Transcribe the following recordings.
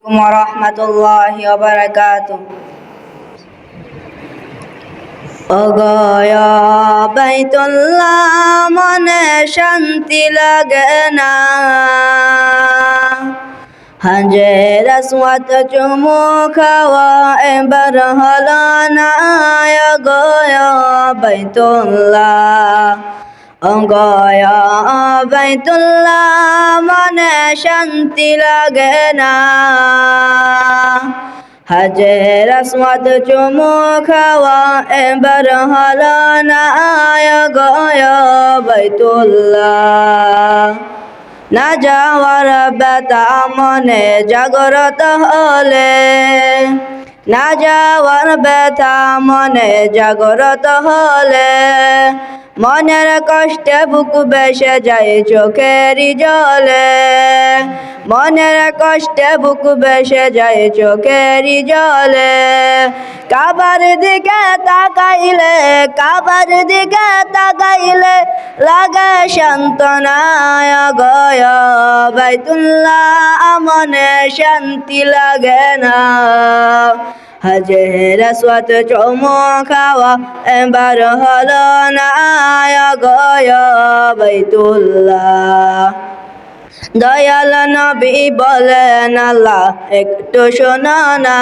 ওরহমতুল্লাহি ওয়া বারাকাতুহু। অগয়া বাইতুল্লাহ মনে শান্তি লাগে না, হাজের আসওয়াদ চুমু খাওয়া এবার হলো না। অগয়া বাইতুল্লাহ, অগয়া বাইতুল্লাহ মনে শান্তি লাগে না, হাজের আসওয়াদ চুমু খাওয়া এবার হলো না। অগয়া বাইতুল্লাহ, না যাওয়ার ব্যথা মনে জাগ্রত হলে, না যাওয়ার ব্যথা মনে জাগ্রত হলে, মনের কষ্টে বুক বেসে যায় চোখের জলে, মনের কষ্টে বুক বেসে যায় চোখের জলে। কাবার দিকে তাকাইলে, কাবার দিকে তাকাইলে লাগে সান্ত্বনা। অগয়া বাইতুল্লাহ মনে শান্তি লাগে না, হাজের আসওয়াদ চুমু খাওয়া এবার হলো না। অগয়া বাইতুল্লাহ, দয়াল নবী বলেন আল্লাহ একটু শোনো না,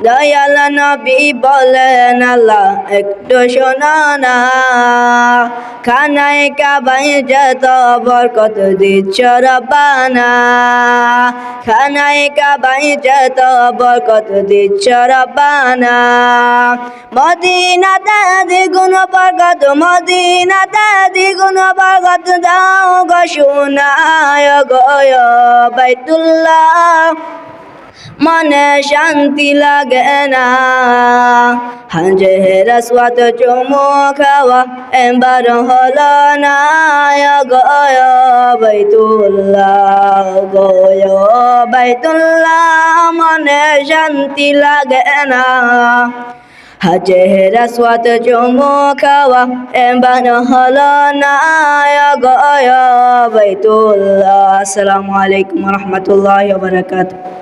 দয়াল নবী বলেন আল্লাহ একটু শোনো না। খানায় কাবায় যত বরকত দিচ্ছ রব্বানা, খানায় কাবায় যত বরকত দিচ্ছ রব্বানা। মদিনাতে দ্বিগুণ বরকত, মদিনাতে দ্বিগুণ বরকত দাও গো সোনা। অগয়া বাইতুল্লাহ মনে শান্তি লাগে না, হাজের আসওয়াদ চুমু খাওয়া এবার হলো না। অগয়া বাইতুল্লাহ, অগয়া বাইতুল্লাহ মনে শান্তি লাগে না, হাজের আসওয়াদ চুমু খাওয়া এবার হলো না। অগয়া বাইতুল্লাহ। আসসালামু আলাইকুম ওয়া রাহমাতুল্লাহি ওয়া বারাকাতুহু।